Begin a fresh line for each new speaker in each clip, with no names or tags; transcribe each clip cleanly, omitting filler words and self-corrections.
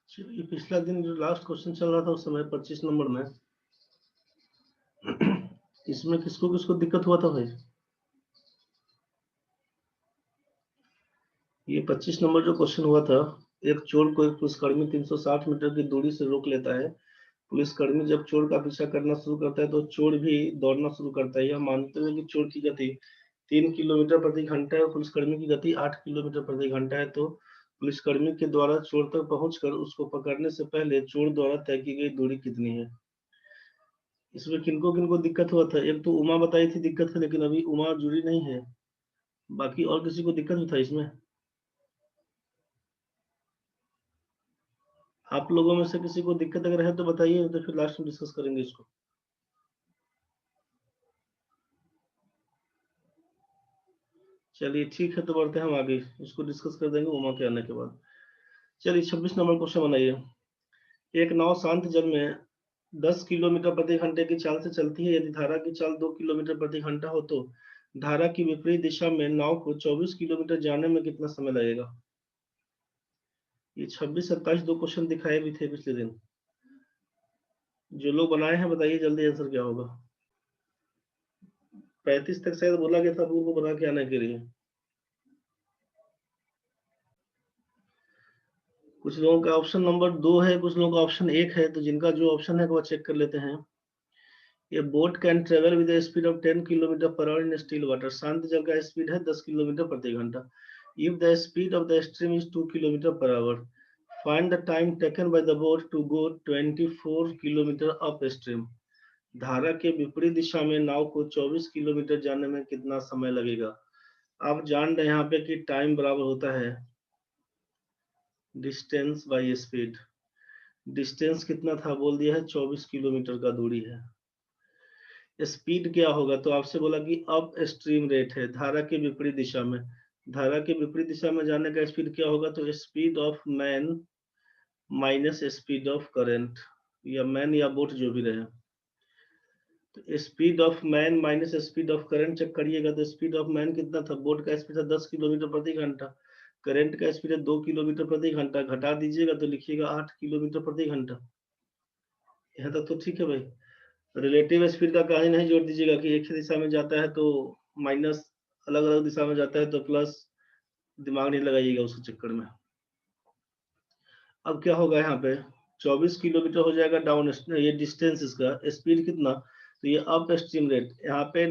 चलिए, पिछला दिन जो लास्ट क्वेश्चन चल रहा था उस समय 25 नंबर में, इसमें किसको किसको दिक्कत हुआ था भाई? ये 25 नंबर जो क्वेश्चन हुआ था, एक चोर को एक पुलिसकर्मी 360 मीटर की दूरी से रोक लेता है। पुलिसकर्मी जब चोर का पीछा करना शुरू करता है तो चोर भी दौड़ना शुरू करता है। यह मानते हुए कि चोर की गति 3 किलोमीटर प्रति घंटा है और पुलिसकर्मी की गति 8 किलोमीटर प्रति घंटा है, तो पुलिसकर्मी के द्वारा चोर तक पहुंचकर उसको पकड़ने से पहले चोर द्वारा तय की गई दूरी कितनी है? इसमें किनको किनको दिक्कत हुआ था? एक तो उमा बताई थी दिक्कत है, लेकिन अभी उमा जुड़ी नहीं है। बाकी और किसी को दिक्कत भी था इसमें? आप लोगों में से किसी को दिक्कत अगर है तो बताइए, तो फिर लास्ट में डिस्कस करेंगे इसको। चलिए ठीक है, तो बढ़ते हैं हम आगे, इसको डिस्कस कर देंगे उमा के आने के बाद। चलिए 26 नंबर क्वेश्चन बनाइए। एक नाव शांत जल में 10 किलोमीटर प्रति घंटे की चाल से चलती है। यदि धारा की चाल 2 किलोमीटर प्रति घंटा हो तो धारा की विपरीत दिशा में नाव को 24 किलोमीटर जाने में कितना समय लगेगा? ये 26 27 दो क्वेश्चन दिखाए भी थे पिछले दिन। जो लोग बनाए हैं बताइए जल्दी आंसर क्या होगा। 35 तक शायद बोला गया था आप लोगों को बना के आने के लिए। कुछ लोगों का ऑप्शन नंबर 2 है, कुछ लोगों का ऑप्शन 1 है, तो जिनका जो ऑप्शन है वो चेक कर लेते हैं। ये boat can travel with speed of 10 kilometre per hour in still water. शांत जल का स्पीड है 10 किलोमीटर प्रति घंटा। If the speed of the stream is 2 kilometre per hour, find the time taken by the boat to go 24 kilometre upstream. धारा के विपरीत दिशा में नाव को 24 किलोमीटर जाने में कितना समय लगेगा? आप जान रहे हैं यहाँ पे कि टाइम बराबर होता है डिस्टेंस बाय स्पीड। डिस्टेंस कितना था बोल दिया है, 24 किलोमीटर का दूरी है। स्पीड क्या होगा, तो आपसे बोला कि अप स्ट्रीम रेट है, धारा के विपरीत दिशा में। धारा के विपरीत दिशा में जाने का स्पीड क्या होगा, तो speed of man minus speed of current, या मैन या बोट जो भी रहे। तो speed of man minus speed of current check करिएगा, तो स्पीड ऑफ मैन कितना था? बोट का स्पीड था 10 किलोमीटर प्रति घंटा, करंट का स्पीड है 2 किलोमीटर प्रति घंटा, घटा दीजिएगा तो लिखिएगा 8 किलोमीटर प्रति घंटा। यहाँ तक तो ठीक है भाई। रिलेटिव स्पीड का कहीं नहीं जोड़ दीजिएगा कि एक ही दिशा में जाता है तो माइनस, अलग अलग दिशा में जाता है तो प्लस, दिमाग नहीं लगाइएगा उसके चक्कर में। अब क्या होगा यहाँ पे, 24 किलोमीटर हो जाएगा डाउन, ये डिस्टेंस, इसका स्पीड कितना, तो ये अप स्ट्रीम रेट। यहाँ पे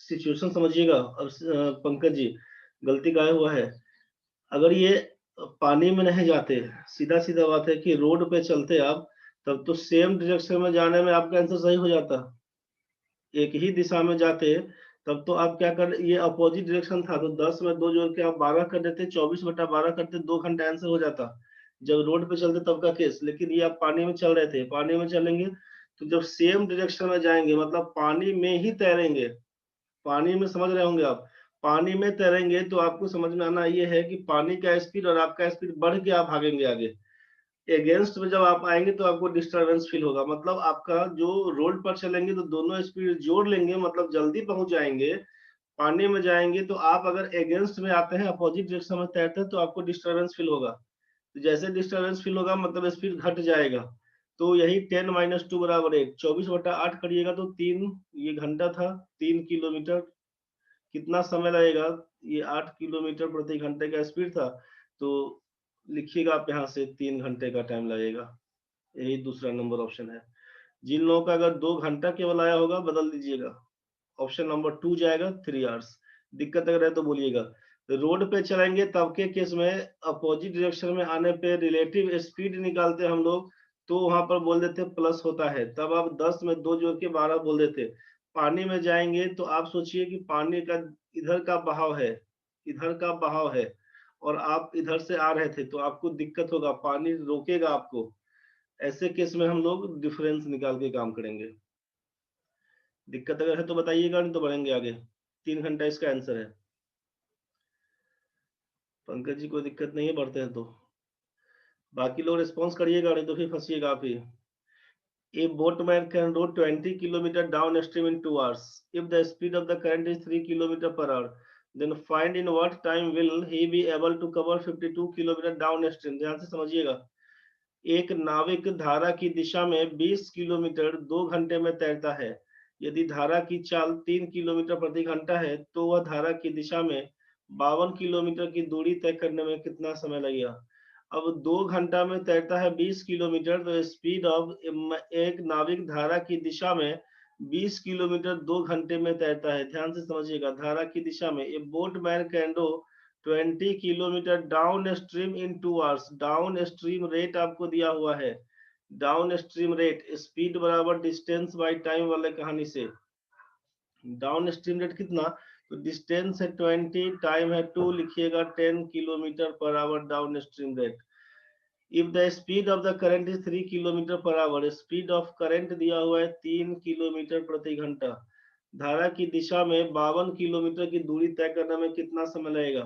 सिचुएशन समझिएगा। और पंकज जी, गलती का हुआ है, अगर ये पानी में नहीं जाते, सीधा सीधा बात है कि रोड पे चलते आप, तब तो सेम डायरेक्शन में जाने में आपका आंसर सही हो जाता। एक ही दिशा में जाते तब तो आप क्या कर, ये अपोजिट डायरेक्शन था तो 10 में 2 जोड़ के आप 12 कर देते, 24/12 करते, 2 घंटे आंसर हो जाता जब रोड पे चलते तब का केस। लेकिन ये आप पानी में चल रहे थे, पानी में चलेंगे तो जब सेम डायरेक्शन में जाएंगे मतलब पानी में ही तैरेंगे, पानी में समझ रहे होंगे आप, पानी में तैरेंगे तो आपको समझ में आना ये है कि पानी का स्पीड और आपका स्पीड बढ़ के आप भागेंगे आगे। अगेंस्ट में जब आप आएंगे तो आपको डिस्टरबेंस फील होगा, मतलब आपका जो रोड पर चलेंगे तो दोनों स्पीड जोड़ लेंगे, मतलब जल्दी पहुंच जाएंगे। पानी में जाएंगे तो आप अगर अगेंस्ट में आते हैं, अपोजिट डायरेक्शन में तैरते हैं, तो आपको डिस्टरबेंस फील होगा। तो जैसे डिस्टरबेंस फील होगा मतलब स्पीड घट जाएगा। तो यही 10 - 2 बराबर 1, 24/8 करिएगा तो 3, ये घंटा था, 3 किलोमीटर कितना समय लगेगा? ये 8 किलोमीटर प्रति घंटे का स्पीड था, तो लिखिएगा आप यहाँ से 3 घंटे का टाइम लगेगा। यही दूसरा नंबर ऑप्शन है। जिन लोगों का अगर 2 घंटा केवल आया होगा बदल दीजिएगा, ऑप्शन नंबर 2 जाएगा 3 आवर्स। दिक्कत अगर है तो बोलिएगा। रोड पे चलेंगे तब के केस में अपोजिट डायरेक्शन में आने पे रिलेटिव स्पीड निकालते हम लोग, तो वहां पर बोल देते प्लस होता है, तब आप 10 में 2 जोड़ के 12 बोल देते। पानी में जाएंगे तो आप सोचिए कि पानी का इधर का बहाव है, इधर का बहाव है, और आप इधर से आ रहे थे तो आपको दिक्कत होगा, पानी रोकेगा आपको। ऐसे केस में हम लोग डिफरेंस निकाल के काम करेंगे। दिक्कत अगर है तो बताइएगा, नहीं तो बढ़ेंगे आगे। 3 घंटा इसका आंसर है। पंकज जी कोई दिक्कत नहीं है, बढ़ते हैं तो। बाकी लोग रिस्पॉन्स करिएगा, नहीं तो फिर फंसिएगा आप ही। A boatman can row 20 kilometer downstream in 2 hours if the speed of the current is 3 kilometer per hour. Then find in what time will he be able to cover 52 kilometre downstream. ध्यान से समझिएगा, एक नाविक धारा की दिशा में 20 kilometre 2 घंटे में तैरता है। यदि धारा की चाल 3 किलोमीटर प्रति घंटा है तो वह धारा की दिशा में 52 किलोमीटर की दूरी तय करने में कितना समय लगेगा। अब 2 घंटा में तैरता है 20 किलोमीटर, तो स्पीड ऑफ एक नाविक धारा की दिशा में 20 किलोमीटर 2 घंटे में तैरता है। ध्यान से समझिएगा, धारा की दिशा में ए boat man can do 20 kilometre down stream in 2 hours. Down stream rate आपको दिया हुआ है, डाउन स्ट्रीम रेट स्पीड बराबर डिस्टेंस बाय टाइम वाले कहानी से। डाउन स्ट्रीम रेट कितना, तो डिस्टेंस है 20, टाइम है 2, लिखिएगा 10 kilometre per our down stream rate. If the speed of the current is 3 kilometre per our, speed of current दिया हुआ है 3 किलोमीटर प्रति घंटा, धारा की दिशा में 52 किलोमीटर की दूरी तय करने में कितना समय लगेगा।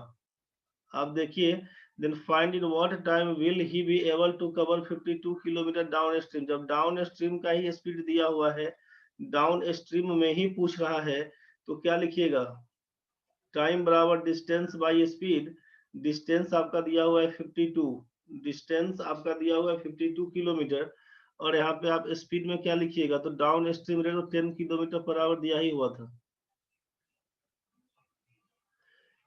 आप देखिए, then find in what time will he be able to cover 52 kilometre downstream. जब डाउन स्ट्रीम का ही स्पीड दिया हुआ है, डाउन स्ट्रीम में ही पूछ रहा है, तो क्या लिखिएगा, टाइम बराबर डिस्टेंस बाय स्पीड। डिस्टेंस आपका दिया हुआ है 52, डिस्टेंस आपका दिया हुआ है 52 किलोमीटर, और यहाँ पे आप स्पीड में क्या लिखिएगा, तो down stream rate 10 kilometre per our दिया ही हुआ था।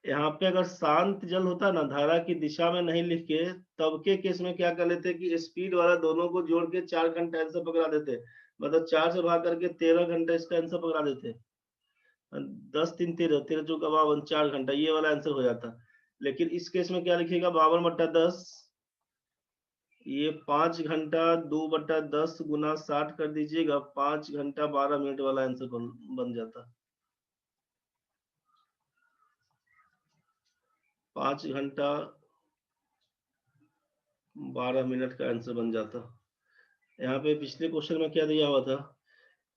यहाँ पे अगर शांत जल होता ना, धारा की दिशा में नहीं लिख के, तब के केस में क्या कर लेते कि स्पीड वाला दोनों को जोड़ के 4 घंटा आंसर पकड़ा देते, मतलब 4 से भाग करके 13 घंटा इसका आंसर पकड़ा देते। 10 3 13, 13 चौका 52, 4 घंटा ये वाला आंसर हो जाता। लेकिन इस केस में क्या लिखेगा, 52/10, ये 5 घंटा 2/10 गुना 60 कर दीजिएगा, 5 घंटा 12 मिनट वाला आंसर बन जाता। 5 घंटा 12 मिनट का आंसर बन जाता। यहाँ पे पिछले क्वेश्चन में क्या दिया हुआ था,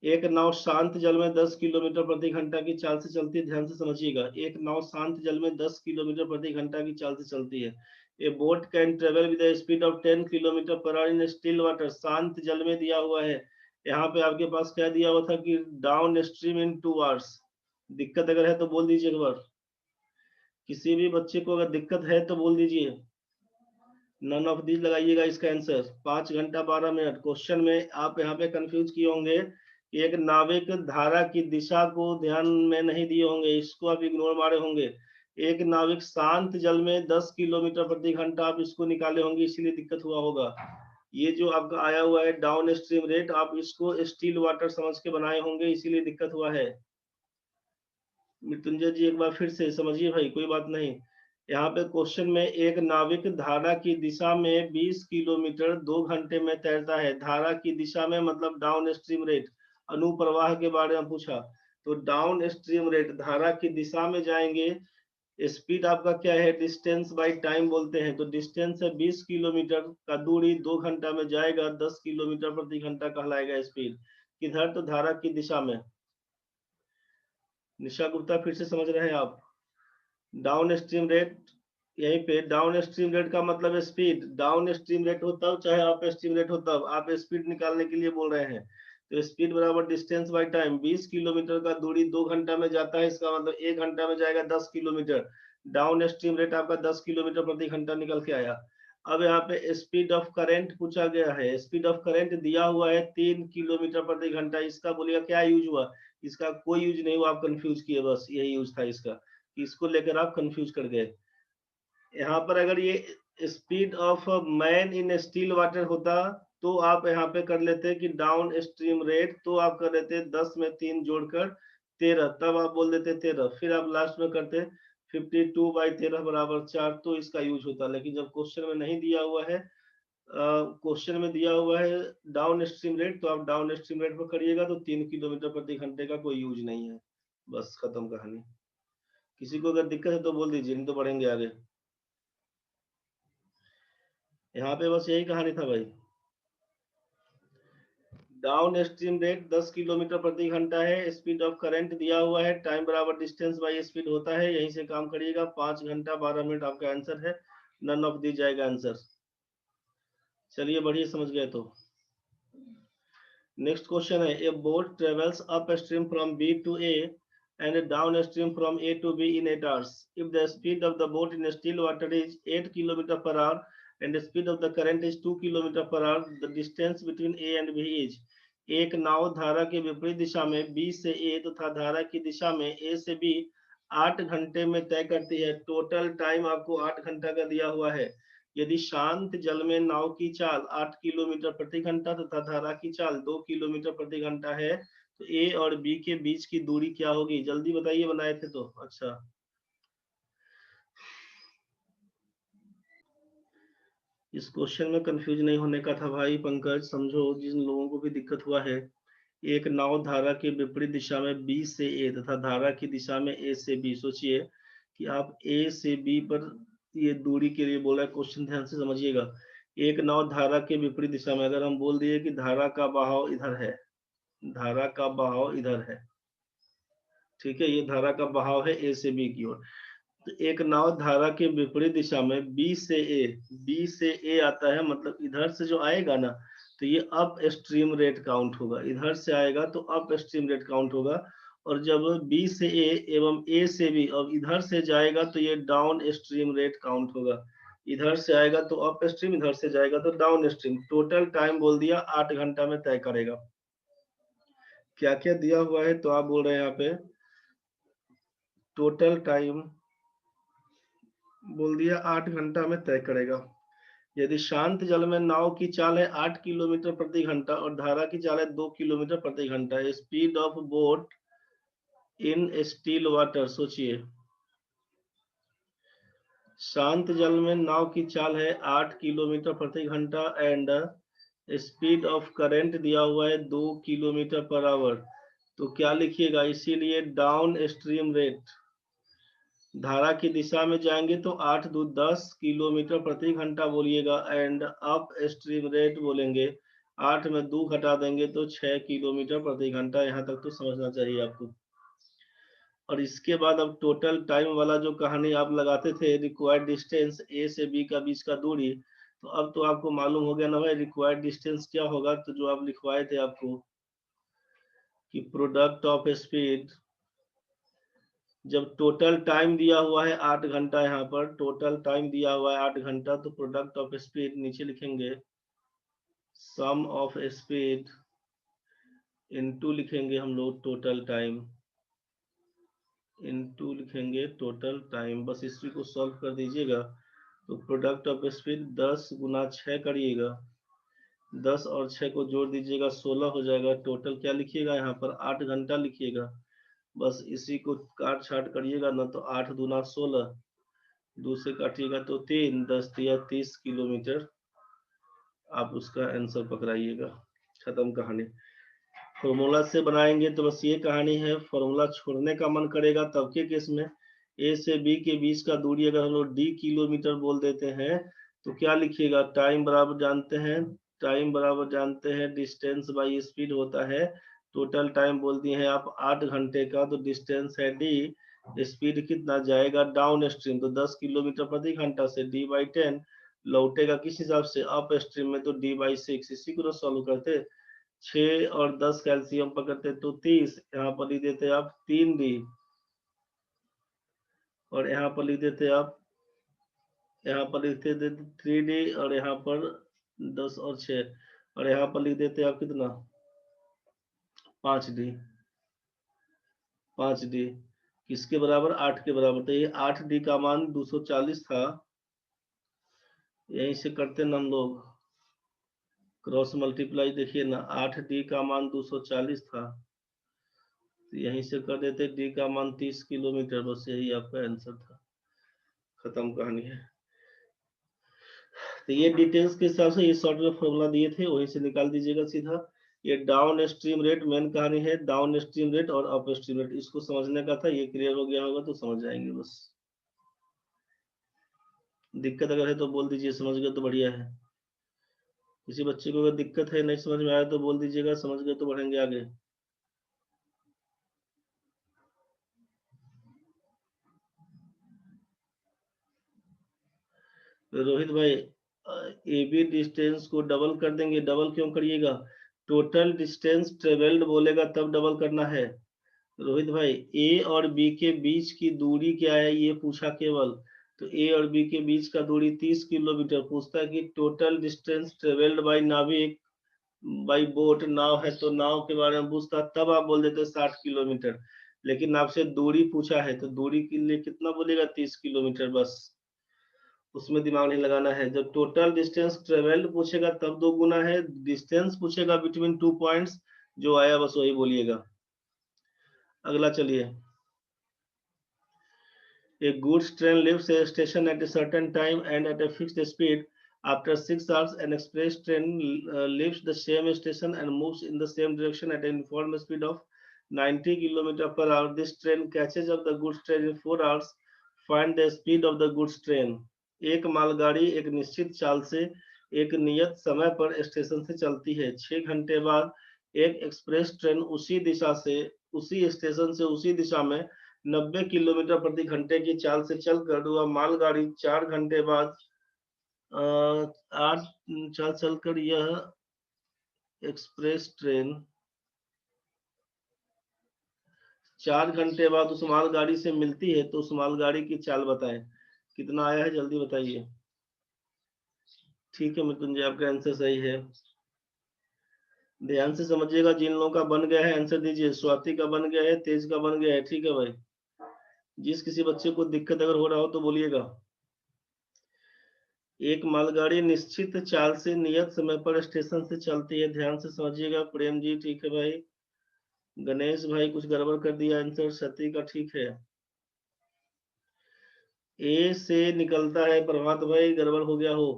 एक नाव शांत जल में 10 किलोमीटर प्रति घंटा की चाल से चलती है। ध्यान से समझिएगा, एक नाव शांत जल में 10 किलोमीटर प्रति घंटा की चाल से चलती है। A boat can travel with speed of 10 kilometre per hour in still water. शांत जल में दिया हुआ है, यहाँ पे आपके पास क्या दिया हुआ था कि डाउन स्ट्रीम इन 2 आवर्स। दिक्कत अगर है तो बोल दीजिए एक बार, किसी भी बच्चे को अगर दिक्कत है तो बोल दीजिए, नन ऑफ दीज लगाइएगा इसका आंसर। 5 घंटा 12 मिनट। क्वेश्चन में आप यहाँ पे कंफ्यूज किए होंगे कि एक नाविक धारा की दिशा को ध्यान में नहीं दिए होंगे, इसको आप इग्नोर मारे होंगे। एक नाविक शांत जल में 10 किलोमीटर प्रति घंटा, आप इसको निकाले होंगे, इसीलिए दिक्कत हुआ होगा। ये जो आपका आया हुआ है डाउन स्ट्रीम रेट, आप इसको स्टील वाटर समझ के बनाए होंगे, इसीलिए दिक्कत हुआ है। मृत्युंजय जी एक बार फिर से समझिए भाई, कोई बात नहीं। यहाँ पे क्वेश्चन में एक नाविक धारा की दिशा में 20 किलोमीटर 2 घंटे में तैरता है। धारा की दिशा में मतलब डाउन स्ट्रीम रेट, अनुप्रवाह के बारे में पूछा, तो डाउन स्ट्रीम रेट धारा की दिशा में जाएंगे। स्पीड आपका क्या है, डिस्टेंस बाय टाइम बोलते हैं, तो डिस्टेंस है 20 किलोमीटर का दूरी 2 घंटा में जाएगा, 10 किलोमीटर प्रति घंटा कहलाएगा स्पीड। किधर, तो धारा की दिशा में। निशा गुप्ता फिर से समझ रहे हैं आप, डाउन स्ट्रीम रेट, यहीं पे डाउन स्ट्रीम रेट का मतलब स्पीड, डाउन स्ट्रीम रेट होता हो चाहे अप स्ट्रीम रेट होता हो, आप स्पीड निकालने के लिए बोल रहे हैं, तो स्पीड बराबर डिस्टेंस बाय टाइम। 20 किलोमीटर का दूरी 2 घंटा में जाता है, इसका मतलब 1 घंटा में जाएगा 10 किलोमीटर। डाउन स्ट्रीम रेट आपका 10 किलोमीटर प्रति घंटा निकल के आया। अब यहाँ पे स्पीड ऑफ करंट पूछा गया है, स्पीड ऑफ करंट दिया हुआ है 3 किलोमीटर प्रति घंटा। इसका बोलिएगा क्या यूज हुआ, इसका कोई यूज नहीं हुआ, आप कंफ्यूज किए, बस यही यूज था इसका, इसको लेकर आप कंफ्यूज कर गए। यहाँ पर अगर ये speed of man in still water होता तो आप यहाँ पे कर लेते कि डाउन स्ट्रीम रेट, तो आप कर लेते 10 में 3 जोड़कर 13, तब आप बोल देते 13, फिर आप लास्ट में करते 52/13 बराबर 4, तो इसका यूज होता। लेकिन जब क्वेश्चन में नहीं दिया हुआ है, क्वेश्चन में दिया हुआ है डाउन स्ट्रीम रेट, तो आप डाउन स्ट्रीम रेट पर करिएगा, तो 3 किलोमीटर प्रति घंटे का कोई यूज नहीं है। बस खत्म कहानी। किसी को अगर दिक्कत है तो बोल दीजिए, नहीं तो बढ़ेंगे आगे। यहाँ पे बस यही कहानी था भाई। डाउन स्ट्रीम रेट 10 किलोमीटर प्रति घंटा है, स्पीड ऑफ करंट दिया हुआ है, टाइम बराबर डिस्टेंस बाय स्पीड होता है, यहीं से काम करिएगा। 5 घंटा 12 मिनट आपका आंसर है, नन ऑफ दी जाएगा आंसर। चलिए बढ़िया, समझ गए तो। नेक्स्ट क्वेश्चन है, a boat travels upstream from B to A and downstream from A to B in 8 hours. If the speed of the boat in still water is 8 km per hour and the speed of the current is 2 km per hour, the distance between A and B is। एक नाव धारा के विपरीत दिशा में B से A तथा धारा की दिशा में A से B 8 घंटे में तय करती है। टोटल टाइम आपको 8 घंटा का दिया हुआ है। यदि शांत जल में नाव की चाल 8 किलोमीटर प्रति घंटा तथा धारा की चाल 2 किलोमीटर प्रति घंटा है तो ए और बी के बीच की दूरी क्या होगी? जल्दी बताइए, बनाए थे तो। अच्छा, इस क्वेश्चन में कंफ्यूज नहीं होने का था भाई पंकज, समझो जिन लोगों को भी दिक्कत हुआ है। एक नाव धारा के विपरीत दिशा में बी से ए तथा धारा की दिशा में ए से बी। सोचिए कि आप ए से बी पर ये दूरी के लिए बोला है क्वेश्चन, ध्यान से समझिएगा। एक नाव धारा के विपरीत दिशा में, अगर हम बोल दिए कि धारा का बहाव इधर है, धारा का बहाव इधर है, ठीक है, ये धारा का बहाव है ए से बी की ओर। तो एक नाव धारा के विपरीत दिशा में बी से ए आता है, मतलब इधर से जो आएगा ना तो ये अप स्ट्रीम रेट काउंट होगा। इधर से आएगा तो अप स्ट्रीम रेट काउंट होगा, और जब बी से ए एवं ए से बी और इधर से जाएगा तो ये डाउन स्ट्रीम रेट काउंट होगा। इधर से आएगा तो अप स्ट्रीम, इधर से जाएगा तो डाउन स्ट्रीम। टोटल टाइम बोल दिया 8 घंटा में तय करेगा। क्या क्या दिया हुआ है तो आप बोल रहे हैं यहाँ पे टोटल टाइम बोल दिया 8 घंटा में तय करेगा। यदि शांत जल में नाव की चाल है 8 किलोमीटर प्रति घंटा और धारा की चाल है 2 किलोमीटर प्रति घंटा, speed of boat in still water. सोचिए, शांत जल में नाव की चाल है 8 किलोमीटर प्रति घंटा एंड स्पीड ऑफ करंट दिया हुआ है 2 किलोमीटर पर आवर। तो क्या लिखिएगा? इसीलिए डाउन स्ट्रीम रेट, धारा की दिशा में जाएंगे तो 8 दूनी 10 किलोमीटर प्रति घंटा बोलिएगा, एंड अप स्ट्रीम रेट बोलेंगे, 8 में 2 घटा देंगे तो 6 किलोमीटर प्रति घंटा। यहाँ तक तो समझना चाहिए आपको। और इसके बाद अब टोटल टाइम वाला जो कहानी आप लगाते थे, रिक्वायर्ड डिस्टेंस ए से बी का बीच का दूरी, तो अब तो आपको मालूम हो गया ना भाई रिक्वायर्ड डिस्टेंस क्या होगा। तो जो आप लिखवाए थे आपको कि प्रोडक्ट ऑफ स्पीड, जब टोटल टाइम दिया हुआ है 8 घंटा, यहाँ पर टोटल टाइम दिया हुआ है 8 घंटा, तो प्रोडक्ट ऑफ स्पीड नीचे लिखेंगे सम ऑफ स्पीड इनटू लिखेंगे हम लोग टोटल टाइम, इनटू लिखेंगे टोटल टाइम। बस इसी को सॉल्व कर दीजिएगा तो प्रोडक्ट ऑफ स्पीड 10 गुना 6 करिएगा, 10 और 6 को जोड़ दीजिएगा 16 हो जाएगा। टोटल क्या लिखिएगा यहाँ पर? 8 घंटा लिखिएगा। बस इसी को काट छाट करिएगा ना तो 8 दूना 16, 2 से काटिएगा तो 3, 10 या 30 किलोमीटर आप उसका आंसर पकड़ाइएगा। खत्म कहानी। फॉर्मूला से बनाएंगे तो बस ये कहानी है। फॉर्मूला छोड़ने का मन करेगा तब के केस में ए से बी के बीच का दूरी अगर हम लोग डी किलोमीटर बोल देते हैं तो क्या लिखिएगा? टाइम बराबर जानते हैं, टाइम बराबर जानते हैं डिस्टेंस बाई स्पीड होता है। टोटल टाइम बोल दिए हैं आप 8 घंटे का, तो डिस्टेंस है डी, स्पीड कितना जाएगा डाउन स्ट्रीम तो 10 किलोमीटर प्रति घंटा से डी बाई 10, लौटेगा किस हिसाब से? अप स्ट्रीम में तो डी बाई 6। इसी को सॉल्व करते, 6 और 10 कैल्सियम पकड़ते तो 30, यहाँ पर लिख देते आप 3D, और यहाँ पर लिख देते आप, यहाँ पर लिखते थे 3D, और यहाँ पर 10 और 6, और यहाँ पर लिख देते आप कितना? 5D, 5D किसके बराबर? 8 के बराबर। तो ये 8D का मान 240 था, यहीं से करते ना हम लोग क्रॉस मल्टीप्लाई। देखिए ना 8D का मान 240 था, तो यहीं से कर देते डी का मान 30 किलोमीटर। बस यही आपका आंसर था। खत्म कहानी है। तो ये डिटेल्स के हिसाब से ये शॉर्ट में फॉर्मूला दिए थे, वहीं से निकाल दीजिएगा सीधा। ये डाउन स्ट्रीम रेट मेन कहानी है, डाउन स्ट्रीम रेट और अप स्ट्रीम रेट, इसको समझने का था। ये क्लियर हो गया होगा तो समझ जाएंगे। बस दिक्कत अगर है तो बोल दीजिए, समझ गए तो बढ़िया है। किसी बच्चे को अगर दिक्कत है, नहीं समझ में आया तो बोल दीजिएगा, समझ गए तो बढ़ेंगे आगे। तो रोहित भाई ए बी डिस्टेंस को डबल कर देंगे। डबल क्यों करिएगा? टोटल डिस्टेंस ट्रेवल्ड बोलेगा तब डबल करना है। रोहित भाई, ए और बी के बीच की दूरी क्या है ये पूछा केवल। तो ए और बी के बीच का दूरी 30 किलोमीटर। पूछता है कि टोटल डिस्टेंस ट्रेवल्ड बाय नाविक बाई बोट, नाव है तो नाव के बारे में पूछता, तब आप बोल देते 60 किलोमीटर। लेकिन आपसे दूरी पूछा है तो दूरी के लिए कितना बोलेगा, 30 किलोमीटर बस। उसमें दिमाग नहीं लगाना है। जब टोटल डिस्टेंस ट्रेवल्ड पूछेगा तब 2 गुना है। डिस्टेंस पूछेगा बिटवीन 2 पॉइंट्स, जो आया बस वही बोलिएगा। अगला चलिए। A goods train leaves a station at a certain time and at a fixed speed. After 6 hours, an express train leaves the same station and moves in the same direction at a uniform speed of 90 km per hour. This train catches up the goods train in 4 hours. Find the speed of the goods train. एक मालगाड़ी एक निश्चित चाल से एक नियत समय पर स्टेशन से चलती है। 6 घंटे बाद एक एक्सप्रेस ट्रेन उसी दिशा से उसी स्टेशन से उसी दिशा में 90 किलोमीटर प्रति घंटे की चाल से चलकर वह मालगाड़ी 4 घंटे बाद 8 चाल चलकर यह एक्सप्रेस ट्रेन 4 घंटे बाद उस मालगाड़ी से मिलती है। तो उस मालगाड़ी की चाल बताएं। कितना आया है जल्दी बताइए। ठीक है मृत्युंजय, आपका आंसर सही है। ध्यान से समझिएगा। जिन लोगों का बन गया है आंसर दीजिए। स्वाति का बन गया है, तेज का बन गया है। ठीक है भाई, जिस किसी बच्चे को दिक्कत अगर हो रहा हो तो बोलिएगा। एक मालगाड़ी निश्चित चाल से नियत समय पर स्टेशन से चलती है। ध्यान से समझिएगा। प्रेम जी ठीक है भाई। गणेश भाई कुछ गड़बड़ कर दिया आंसर। सती का ठीक है। ए से निकलता है। प्रभात भाई गड़बड़ हो गया हो।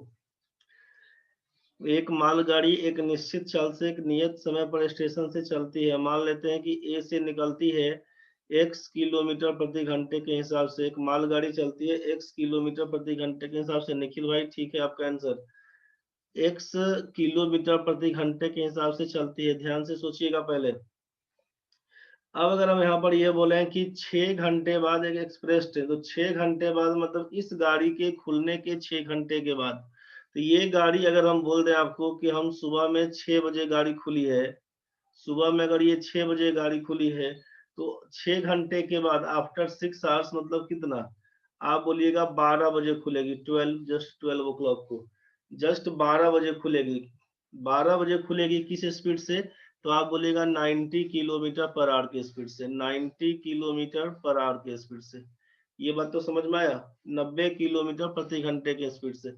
एक मालगाड़ी एक निश्चित चाल से एक नियत समय पर स्टेशन से चलती है। मान लेते हैं कि ए से निकलती है x किलोमीटर प्रति घंटे के हिसाब से। एक मालगाड़ी चलती है x किलोमीटर प्रति घंटे के हिसाब से। निखिल भाई ठीक है आपका आंसर। x किलोमीटर प्रति घंटे के हिसाब से चलती है। ध्यान से सोचिएगा पहले। अब अगर हम यहाँ पर ये बोले कि 6 घंटे बाद एक एक्सप्रेस ट्रेन, तो 6 घंटे बाद मतलब इस गाड़ी के खुलने के 6 घंटे के बाद। तो ये गाड़ी अगर हम बोल दें आपको कि हम सुबह में 6 बजे गाड़ी खुली है, सुबह में अगर ये 6 बजे गाड़ी खुली है तो 6 घंटे के बाद आफ्टर 6 आवर्स मतलब कितना, आप बोलिएगा 12 बजे खुलेगी। 12, जस्ट 12 o'clock को जस्ट 12 बजे खुलेगी। 12 बजे खुलेगी किस स्पीड से, तो आप बोलिएगा 90 किलोमीटर पर आवर की स्पीड से। 90 किलोमीटर पर आवर की स्पीड से। ये बात तो समझ में आया। 90 किलोमीटर प्रति घंटे की स्पीड से।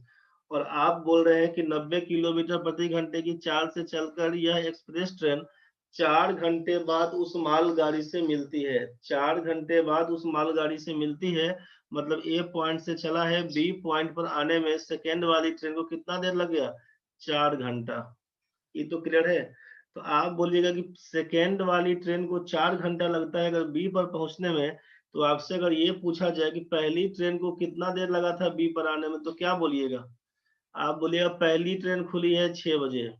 और आप बोल रहे हैं कि 90 किलोमीटर प्रति घंटे की चाल से चलकर यह एक्सप्रेस ट्रेन 4 घंटे बाद उस मालगाड़ी से मिलती है। 4 घंटे बाद उस मालगाड़ी से मिलती है मतलब ए पॉइंट से चला है, बी पॉइंट पर आने में सेकेंड वाली ट्रेन को कितना देर लग गया, 4 घंटा। ये तो क्लियर है। तो आप बोलिएगा कि सेकेंड वाली ट्रेन को 4 घंटा लगता है अगर बी पर पहुंचने में। तो आपसे अगर ये पूछा जाए कि पहली ट्रेन को कितना देर लगा था बी पर आने में, तो क्या बोलिएगा। आप बोलिएगा पहली ट्रेन खुली है 6 बजे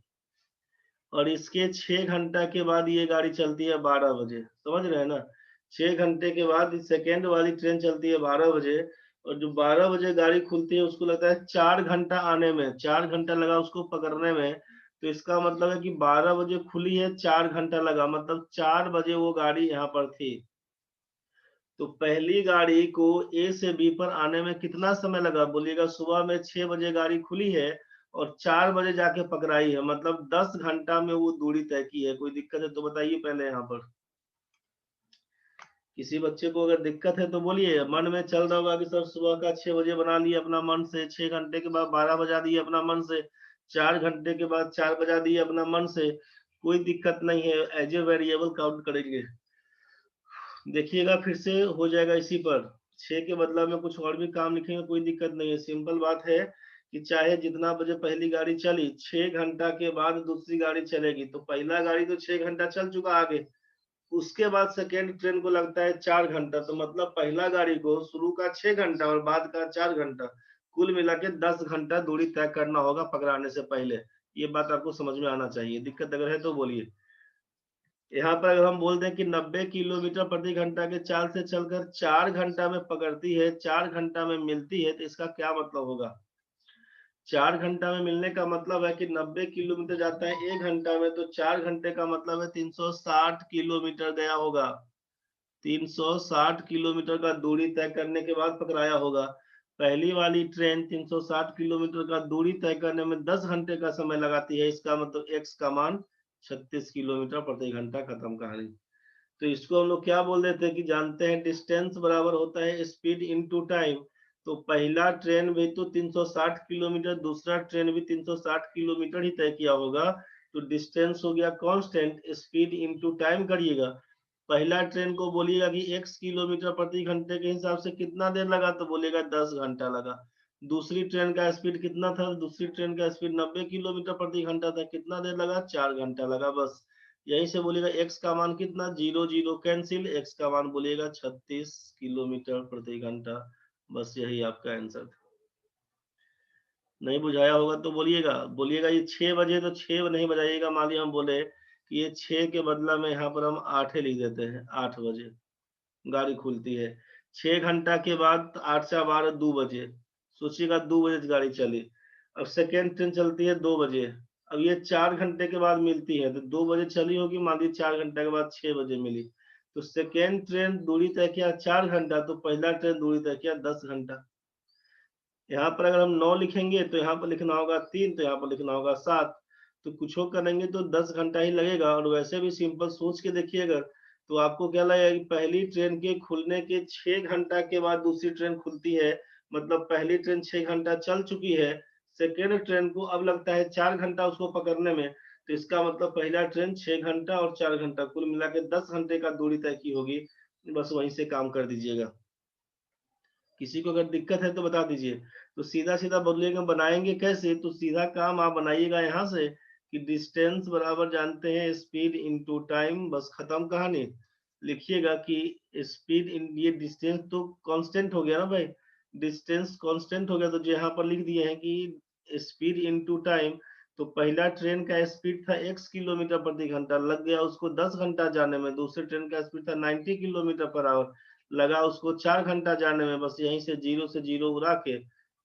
और इसके 6 घंटा के बाद ये गाड़ी चलती है 12 बजे। समझ रहे हैं ना। 6 घंटे के बाद सेकेंड वाली ट्रेन चलती है 12 बजे। और जो 12 बजे गाड़ी खुलती है उसको लगता है 4 घंटा आने में, 4 घंटा लगा उसको पकड़ने में। तो इसका मतलब है कि 12 बजे खुली है, 4 घंटा लगा, मतलब 4 बजे वो गाड़ी यहाँ पर थी। तो पहली गाड़ी को ए से बी पर आने में कितना समय लगा, बोलिएगा सुबह में 6 बजे गाड़ी खुली है और 4 बजे जाके पकड़ाई है, मतलब 10 घंटा में वो दूरी तय की है। कोई दिक्कत है तो बताइए पहले यहाँ पर। किसी बच्चे को अगर दिक्कत है तो बोलिए। मन में चल रहा होगा कि सर सुबह का 6 बजे बना लिया अपना मन से, 6 घंटे के बाद 12 बजा दिए अपना मन से, 4 घंटे के बाद 4 बजा दिए अपना मन से। कोई दिक्कत नहीं है, एज ए वेरिएबल काउंट करेंगे। देखिएगा फिर से हो जाएगा इसी पर। 6 के बदला में कुछ और भी काम लिखेंगे, कोई दिक्कत नहीं है। सिंपल बात है कि चाहे जितना बजे पहली गाड़ी चली, 6 घंटा के बाद दूसरी गाड़ी चलेगी। तो पहला गाड़ी तो 6 घंटा चल चुका आगे, उसके बाद सेकेंड ट्रेन को लगता है 4 घंटा। तो मतलब पहला गाड़ी को शुरू का 6 घंटा और बाद का 4 घंटा, कुल मिला के 10 घंटा दूरी तय करना होगा पकड़ाने से पहले। ये बात आपको समझ में आना चाहिए। दिक्कत अगर है तो बोलिए। यहाँ पर अगर हम बोल दें कि 90 किलोमीटर प्रति घंटा के चाल से चलकर 4 घंटा में पकड़ती है, 4 घंटा में मिलती है, तो इसका क्या मतलब होगा। 4 घंटा में मिलने का मतलब है कि 90 किलोमीटर जाता है 1 घंटा में, तो 4 घंटे का मतलब है 360 किलोमीटर गया होगा। 360 किलोमीटर का दूरी तय करने के बाद पकड़ाया होगा। पहली वाली ट्रेन 360 किलोमीटर का दूरी तय करने में 10 घंटे का समय लगाती है, इसका मतलब x का मान 36 किलोमीटर प्रति घंटा। खत्म कहानी। तो इसको हम लोग क्या बोल देते हैं कि जानते हैं डिस्टेंस बराबर होता है स्पीड इनटू टाइम। तो पहला ट्रेन भी तो 360 किलोमीटर, दूसरा ट्रेन भी 360 किलोमीटर ही तय किया होगा। तो डिस्टेंस हो गया कांस्टेंट, स्पीड इनटू टाइम करिएगा। पहला ट्रेन को बोलिएगा कि x किलोमीटर प्रति घंटे के हिसाब से कितना देर लगा, तो बोलेगा 10 घंटा लगा। दूसरी ट्रेन का स्पीड कितना था, दूसरी ट्रेन का स्पीड 90 किलोमीटर प्रति घंटा था, कितना देर लगा, 4 घंटा लगा। बस यही से बोलेगा x का मान कितना, 0 0 कैंसिल, x का मान बोलेगा 36 किलोमीटर प्रति घंटा। बस यही आपका आंसर था। नहीं बुझाया होगा तो बोलिएगा, बोलिएगा ये 6 बजे, तो 6 नहीं बजाइएगा। मान लिया हम बोले कि ये 6 के बदला में यहाँ पर हम 8 लिख देते हैं, 8 बजे गाड़ी खुलती है। 6 घंटा के बाद 8 से 12 2 बजे, सोचिएगा 2 बजे गाड़ी चली। अब सेकेंड ट्रेन चलती है 2 बजे। अब ये 4 घंटे के बाद मिलती है, तो 2 बजे चली होगी, मान लीजिए 4 घंटे के बाद 6 बजे मिली। तो सेकेंड ट्रेन दूरी तय किया 4 घंटा, तो पहला ट्रेन दूरी तय किया 10 घंटा। यहाँ पर अगर हम 9 लिखेंगे तो यहाँ पर लिखना होगा 3, तो यहाँ पर लिखना होगा 7। तो कुछ करेंगे तो 10 घंटा ही लगेगा। और वैसे भी सिंपल सोच के देखिए अगर, तो आपको क्या लगेगा कि पहली ट्रेन के खुलने के 6 घंटा के बाद दूसरी ट्रेन खुलती है, मतलब पहली ट्रेन 6 घंटा चल चुकी है। सेकेंड ट्रेन को अब लगता है 4 घंटा उसको पकड़ने में, तो इसका मतलब पहला ट्रेन 6 घंटा और 4 घंटा कुल मिला के 10 घंटे का दूरी तय की होगी। बस वहीं से काम कर दीजिएगा। किसी को अगर दिक्कत है तो बता दीजिए। तो सीधा सीधा बदलेंगे, बनाएंगे कैसे, तो सीधा काम आप बनाइएगा यहाँ से कि डिस्टेंस बराबर जानते हैं स्पीड इनटू टाइम। बस खत्म कहानी। लिखिएगा कि स्पीड इन, ये डिस्टेंस तो कांस्टेंट हो गया ना भाई, डिस्टेंस कांस्टेंट हो गया। तो जो यहाँ पर लिख दिए हैं कि स्पीड इनटू टाइम, तो पहला ट्रेन का स्पीड था x किलोमीटर प्रति घंटा, लग गया उसको 10 घंटा जाने में। दूसरे ट्रेन का स्पीड था 90 किलोमीटर पर आवर, लगा उसको 4 घंटा जाने में। बस यहीं से 0 से 0 उड़ा के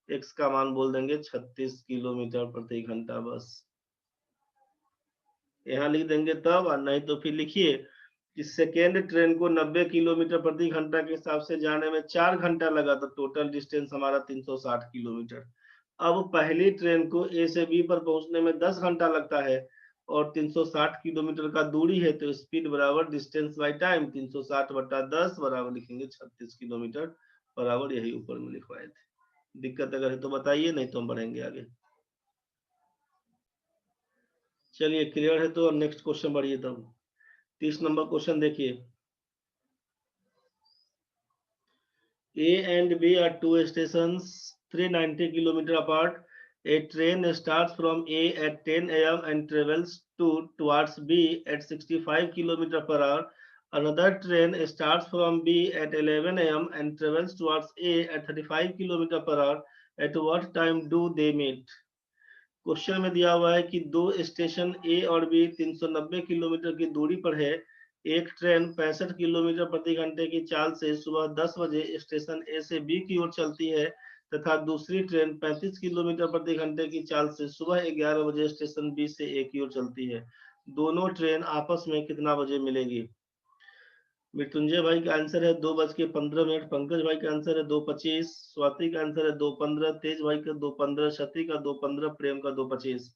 x का मान बोल देंगे 36 किलोमीटर प्रति घंटा। बस यहाँ लिख देंगे तब, और नहीं तो फिर लिखिए कि सेकेंड ट्रेन को 90 किलोमीटर प्रति घंटा के हिसाब से जाने में 4 घंटा लगा, तो टोटल डिस्टेंस हमारा 360 किलोमीटर। अब पहली ट्रेन को ए से बी पर पहुंचने में 10 घंटा लगता है और 360 किलोमीटर का दूरी है, तो स्पीड बराबर डिस्टेंस बाय टाइम, 360 बटा 10 बराबर लिखेंगे 36 किलोमीटर बराबर, यही ऊपर में लिखवाए थे। दिक्कत अगर है तो बताइए, नहीं तो हम बढ़ेंगे आगे। चलिए क्लियर है तो नेक्स्ट क्वेश्चन बढ़िए तब। 30 नंबर क्वेश्चन देखिए। A and B are two stations 390 km apart. A train starts from A at 10 a.m. and travels towards B at 65 km per hour. Another train starts from B at 11 a.m. and travels towards A at 35 km per hour. At what time do they meet? Question में दिया हुआ है कि दो station ए और B 390 kilometre की दूरी पर है। एक ट्रेन 65 किलोमीटर प्रति घंटे की चाल से सुबह 10 बजे स्टेशन ए से बी की ओर चलती है, तथा दूसरी ट्रेन 35 किलोमीटर प्रति घंटे की चाल से सुबह 11 बजे स्टेशन बी से ए की ओर चलती है। दोनों ट्रेन आपस में कितना बजे मिलेगी? मृत्युंजय भाई का आंसर है 2:15। पंकज भाई का आंसर है 2:25। स्वाति का आंसर है 2:15। तेज भाई का 2:15। शती का 2:15। प्रेम का 2:25।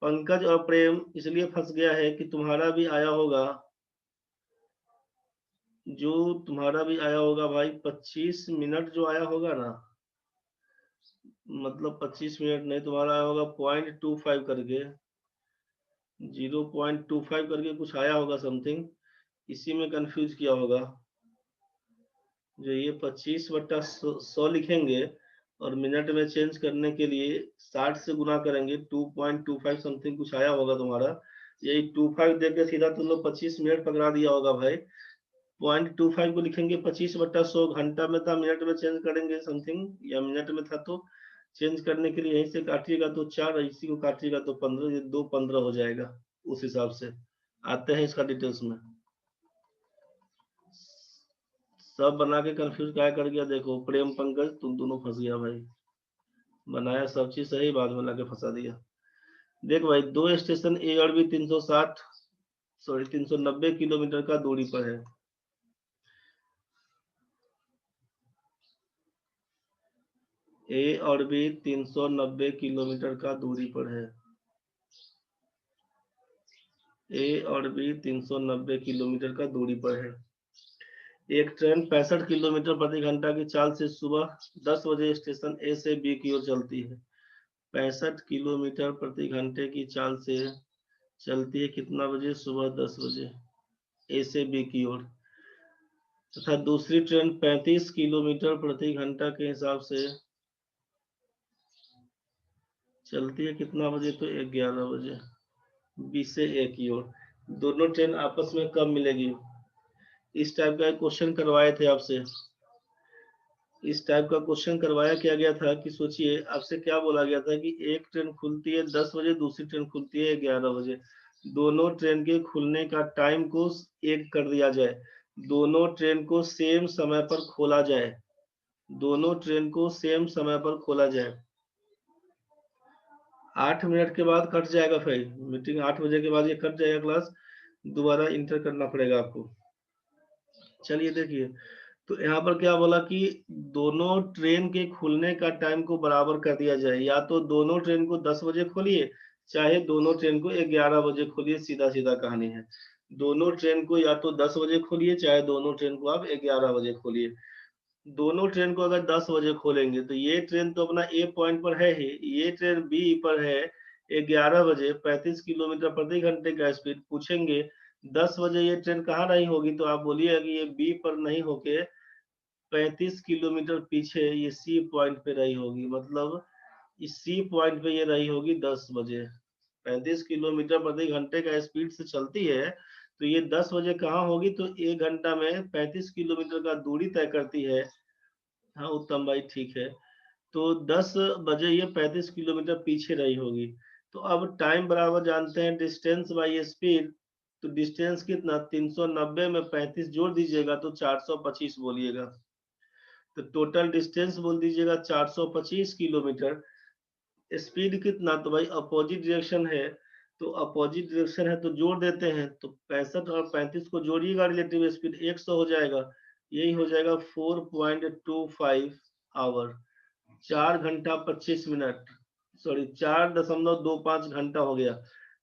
पंकज और प्रेम इसलिए फंस गया है कि तुम्हारा भी आया होगा, जो तुम्हारा भी आया होगा भाई 25 मिनट जो आया होगा ना, मतलब 25 मिनट नहीं, तुम्हारा आया होगा 0.25 करके, 0.25 करके कुछ आया होगा समथिंग, इसी में कंफ्यूज किया होगा। जो ये 25/100 लिखेंगे और मिनट में चेंज करने के लिए 60 से गुना करेंगे, 2.25 समथिंग कुछ आया होगा तुम्हारा। यही 25 देके सीधा तुम लोग 25 मिनट पकड़ा दिया होगा भाई। 0.25 को लिखेंगे 25/100, घंटा में था मिनट में चेंज करेंगे समथिंग, या मिनट में था तो चेंज करने के लिए यहीं से काटिएगा तो 4, इसी को काटिएगा तो 15, ये 2:15 हो जाएगा। उस हिसाब से आते हैं इसका डिटेल्स में। सब बना के कंफ्यूज क्या कर गया, देखो प्रेम पंकज तुम दोनों फंस गया भाई। बनाया सब चीज सही, बाद में लाके फंसा दिया। देख भाई, दो स्टेशन ए और बी 390 किलोमीटर का दूरी पर है। ए और बी 390 किलोमीटर का दूरी पर है। ए और बी 390 किलोमीटर का दूरी पर है। एक ट्रेन 65 किलोमीटर प्रति घंटा की चाल से सुबह 10 बजे स्टेशन ए से बी की ओर चलती है। 65 किलोमीटर प्रति घंटे की चाल से चलती है कितना बजे? सुबह 10 बजे ए से बी की ओर। तथा दूसरी ट्रेन 35 किलोमीटर प्रति घंटा के हिसाब से चलती है कितना बजे? तो 11 बजे बी से ए की ओर। दोनों ट्रेन आपस में कब मिलेगी? इस टाइप का क्वेश्चन करवाए थे आपसे। इस टाइप का क्वेश्चन करवाया क्या गया था कि सोचिए आपसे क्या बोला गया था कि एक ट्रेन खुलती है 10 बजे, दूसरी ट्रेन खुलती है 11 बजे। दोनों ट्रेन के खुलने का टाइम को एक कर दिया जाए, दोनों ट्रेन को सेम समय पर खोला जाए, दोनों ट्रेन को सेम समय पर खोला जाए। 8 मिनट के बाद कट जाएगा भाई, मीटिंग 8 बजे के बाद ये कट जाएगा क्लास, दोबारा इंटर करना पड़ेगा आपको। चलिए देखिए, तो यहाँ पर क्या बोला कि दोनों ट्रेन के खुलने का टाइम को बराबर कर दिया जाए, या तो दोनों ट्रेन को 10 बजे खोलिए, चाहे दोनों ट्रेन को 11 बजे खोलिए, सीधा सीधा कहानी है। दोनों ट्रेन को या तो 10 बजे खोलिए, चाहे दोनों ट्रेन को आप 11 बजे खोलिए। दोनों ट्रेन को अगर 10 बजे खोलेंगे तो ये ट्रेन तो अपना ए पॉइंट पर है ही, ये ट्रेन बी पर है 11 बजे 35 किलोमीटर प्रति घंटे का स्पीड। पूछेंगे 10 बजे ये ट्रेन कहाँ रही होगी, तो आप बोलिए कि ये बी पर नहीं होके 35 किलोमीटर पीछे ये सी पॉइंट पे रही होगी। मतलब इस सी पॉइंट पे ये रही होगी 10 बजे। 35 किलोमीटर प्रति घंटे का स्पीड से चलती है, तो ये 10 बजे कहाँ होगी? तो 1 घंटा में 35 किलोमीटर का दूरी तय करती है। हाँ उत्तम भाई ठीक है। तो 10 बजे ये 35 किलोमीटर पीछे रही होगी। तो अब टाइम बराबर जानते हैं डिस्टेंस बाई स्पीड। तो डिस्टेंस कितना? 390 में 35 जोड़ दीजिएगा तो 425 बोलिएगा। तो टोटल डिस्टेंस बोल दीजिएगा 425 किलोमीटर। स्पीड कितना? तो भाई अपोजिट डायरेक्शन है, तो अपोजिट डायरेक्शन है तो जोड़ देते हैं, तो 65 और 35 को जोड़िएगा, रिलेटिव स्पीड 100 हो जाएगा। यही हो जाएगा 4.25 आवर, 4 घंटा 25 मिनट, सॉरी 4.25 घंटा हो गया।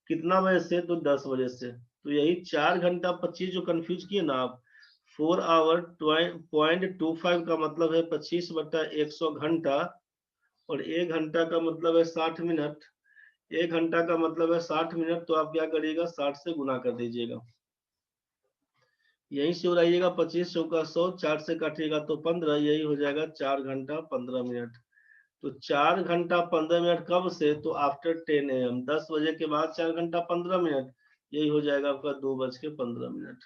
कितना बजे से? तो 10 बजे से। तो यही 4 घंटा 25 जो कंफ्यूज किए ना आप, 4 आवर 0.25 का मतलब है 25/100 घंटा, और 1 घंटा का मतलब है 60 मिनट। 1 घंटा का मतलब है 60 मिनट, तो आप क्या करिएगा 60 से गुना कर दीजिएगा। यहीं से उड़ाइएगा 25 चौका 100, 4 से काटिएगा तो 15, यही हो जाएगा 4 घंटा 15 मिनट। तो 4 घंटा 15 मिनट कब से? तो आफ्टर 10 AM, 10 बजे के बाद 4 घंटा 15 मिनट, यही हो जाएगा आपका 2:15।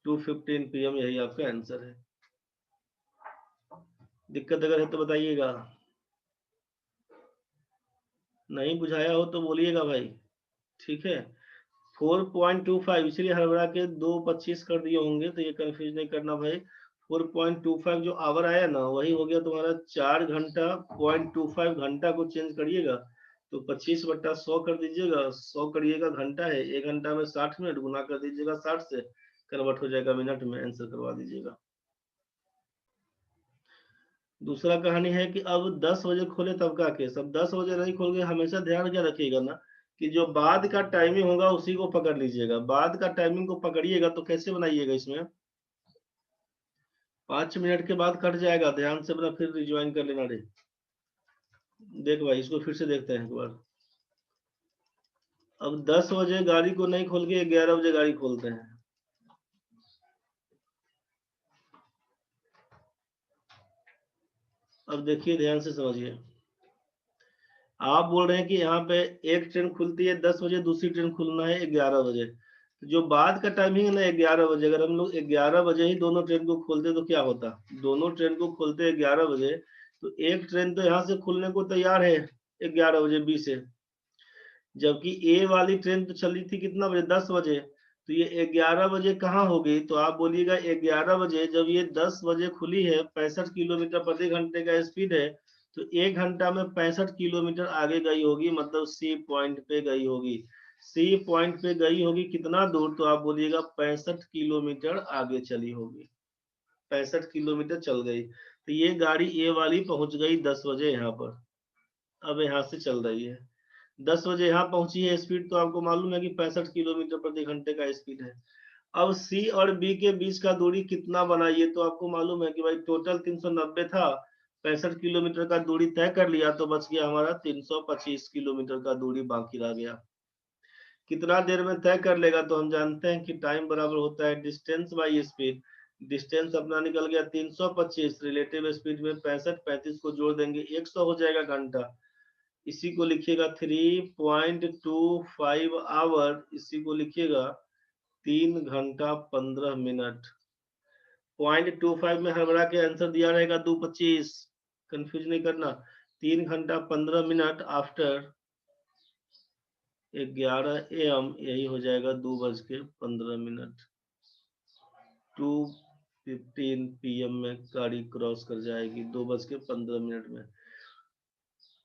2:15 PM, यही आपका आंसर है। दिक्कत अगर है तो बताइएगा, नहीं बुझाया हो तो बोलिएगा भाई, ठीक है। 4.25, इसलिए हड़बड़ा के 2:25 कर दिए होंगे, तो ये कंफ्यूज नहीं करना भाई। 4.25 जो आवर आया ना, वही हो गया तुम्हारा 4 घंटा 0.25 घंटा को चेंज करिएगा तो 25/100 कर दीजिएगा, 100 करिएगा घंटा है, 1 घंटा में 60 मिनट, गुना कर दीजिएगा 60 से, कन्वर्ट हो जाएगा मिनट में, आंसर करवा दीजिएगा। दूसरा कहानी है कि अब 10 बजे खोले तब का केस। अब 10 बजे नहीं खोल गए, हमेशा ध्यान क्या रखिएगा ना कि जो बाद का टाइमिंग होगा उसी को पकड़ लीजिएगा। बाद का टाइमिंग को पकड़िएगा तो कैसे बनाइएगा? इसमें 5 मिनट के बाद कट जाएगा, ध्यान से अपना फिर रिज्वाइन कर लेना रे। देख भाई इसको फिर से देखते हैं एक बार। अब 10 बजे गाड़ी को नहीं खोल के 11 बजे गाड़ी खोलते हैं। अब देखिए ध्यान से समझिए, आप बोल रहे हैं कि यहाँ पे एक ट्रेन खुलती है 10 बजे, दूसरी ट्रेन खुलना है 11 बजे। तो जो बाद का टाइमिंग है ना 11 बजे, अगर हम लोग 11 बजे ही दोनों ट्रेन को खोलते तो क्या होता? दोनों ट्रेन को खोलते 11 बजे, तो एक ट्रेन तो यहाँ से खुलने को तैयार है 11 बजे बी से, जबकि ए वाली ट्रेन तो चली थी कितना बजे? 10 बजे। तो ये 11 बजे कहाँ होगी? तो आप बोलिएगा 11 बजे, जब ये 10 बजे खुली है, 65 किलोमीटर प्रति घंटे का स्पीड है, तो 1 घंटा में 65 किलोमीटर आगे गई होगी, मतलब सी पॉइंट पे गई होगी। सी पॉइंट पे गई होगी कितना दूर? तो आप बोलिएगा 65 किलोमीटर आगे चली होगी। 65 किलोमीटर चल गई। तो ये गाड़ी ए वाली पहुंच गई 10 बजे यहाँ पर, अब यहाँ से चल रही है 10 बजे यहाँ पहुंची है। स्पीड तो आपको मालूम है कि 65 किलोमीटर प्रति घंटे का स्पीड है। अब सी और बी के बीच का दूरी कितना बना, ये तो आपको मालूम है कि भाई टोटल 390 था, 65 किलोमीटर का दूरी तय कर लिया तो बच गया हमारा 325 किलोमीटर का दूरी बाकी रह गया। कितना देर में तय कर लेगा, तो हम जानते हैं कि टाइम बराबर होता है डिस्टेंस बाई स्पीड। डिस्टेंस अपना निकल गया 325, रिलेटिव स्पीड में 65, 35 को जोड़ देंगे 100 हो जाएगा घंटा। इसी को लिखिएगा 3.25 आवर, इसी को लिखिएगा 3 घंटा 15 मिनट। 0.25 में हड़बड़ा के आंसर दिया रहेगा 2:25, कंफ्यूज नहीं करना। 3 घंटा 15 मिनट आफ्टर 11 AM, यही हो जाएगा 2:15। 2:15 PM में गाड़ी क्रॉस कर जाएगी 2:15 में।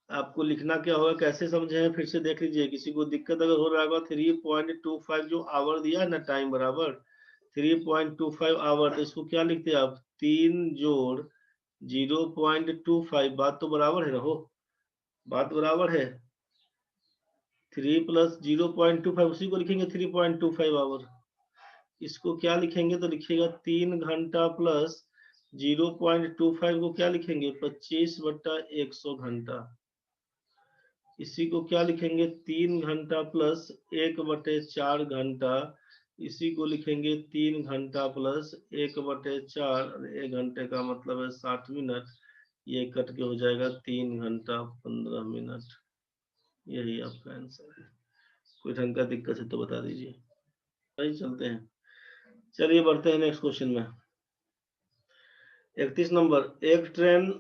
आपको लिखना क्या होगा, कैसे समझे हैं फिर से देख लीजिए। किसी को दिक्कत अगर हो रहा होगा, 3.25 जो आवर दिया है ना टाइम बराबर 3.25 आवर, तो इसको क्या लिखते हैं आप, 3 जोड़ 0.25, बात तो बराबर है ना, हो बात बराबर है। 3 प्लस 0.25 उसी को लिखेंगे 3.25 आवर। इसको क्या लिखेंगे, तो लिखिएगा 3 घंटा प्लस 0.25 को क्या लिखेंगे 25/100 घंटा। इसी को क्या लिखेंगे 3 घंटा प्लस 1/4 घंटा। इसी को लिखेंगे 3 घंटा प्लस 1/4, 1 घंटे का मतलब है 60 मिनट, ये कट के हो जाएगा 3 घंटा 15 मिनट। यही आपका आंसर है। कोई ढंग का दिक्कत है तो बता दीजिए। सही चलते हैं, चलिए बढ़ते हैं नेक्स्ट क्वेश्चन में। 31 नंबर, एक ट्रेन,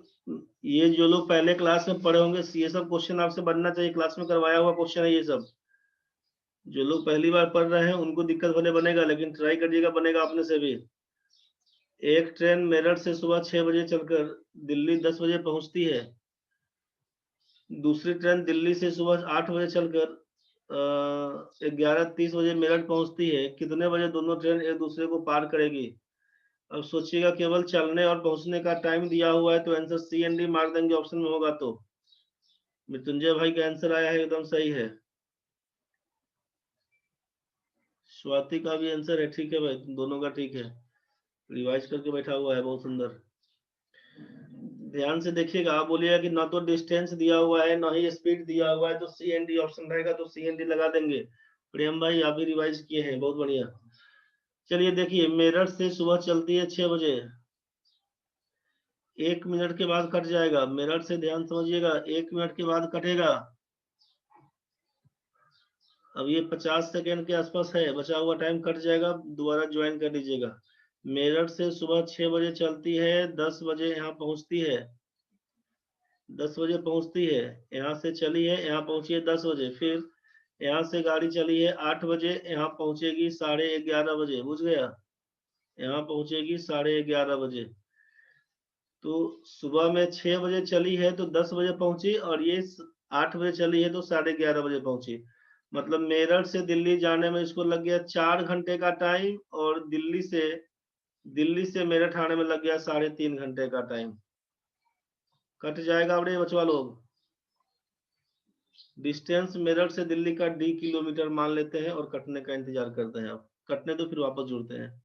ये जो लोग पहले क्लास में पढ़े होंगे ये सब क्वेश्चन आपसे बनना चाहिए, क्लास में करवाया हुआ क्वेश्चन है ये सब। जो लोग पहली बार पढ़ रहे हैं उनको दिक्कत भले बनेगा, लेकिन ट्राई करिएगा बनेगा अपने से भी। एक ट्रेन मेरठ से सुबह 6 बजे चलकर दिल्ली 10 बजे पहुंचती है। दूसरी ट्रेन दिल्ली से सुबह 8 बजे चलकर 11:30 बजे मेरठ पहुंचती है। कितने बजे दोनों ट्रेन एक दूसरे को पार करेगी। अब सोचिएगा केवल चलने और पहुंचने का टाइम दिया हुआ है, तो आंसर सी एंड डी मार देंगे ऑप्शन में होगा। तो मृत्युंजय भाई का आंसर आया है, एकदम सही है। स्वाति का भी आंसर है, ठीक है भाई, दोनों का ठीक है, रिवाइज करके बैठा हुआ है, बहुत सुंदर। ध्यान से देखिएगा, आप बोलिएगा कि ना तो डिस्टेंस दिया हुआ है ना ही स्पीड दिया हुआ है, तो सी एंड डी ऑप्शन रहेगा, तो सी एंड डी लगा देंगे। प्रेम भाई आप भी रिवाइज किए हैं, बहुत बढ़िया। चलिए देखिए, मेरठ से सुबह चलती है 6 बजे, 1 मिनट के बाद कट जाएगा। मेरठ से ध्यान समझिएगा 1 मिनट के बाद कटेगा। अब ये 50 सेकेंड के आसपास है, बचा हुआ टाइम कट जाएगा, दोबारा ज्वाइन कर लीजिएगा। मेरठ से सुबह 6 बजे चलती है, 10 बजे यहाँ पहुंचती है, 10 बजे पहुंचती है, यहाँ से चली है, यहाँ पहुंची है 10 बजे, फिर यहाँ से गाड़ी चली है 8 बजे, यहाँ पहुंचेगी 11:30 बजे, बुझ गया, यहाँ पहुंचेगी 11:30 बजे। तो सुबह में 6 बजे चली है तो 10 बजे पहुंची, और ये 8 बजे चली है तो 11:30 बजे पहुंची। मतलब मेरठ से दिल्ली जाने में इसको लग गया 4 घंटे का टाइम, और दिल्ली से मेरठ आने में लग गया 3.5 घंटे का टाइम। कट जाएगा बड़े बचवा लोग। डिस्टेंस मेरठ से दिल्ली का D किलोमीटर मान लेते हैं और कटने का इंतजार करते हैं। आप कटने तो फिर वापस जुड़ते हैं।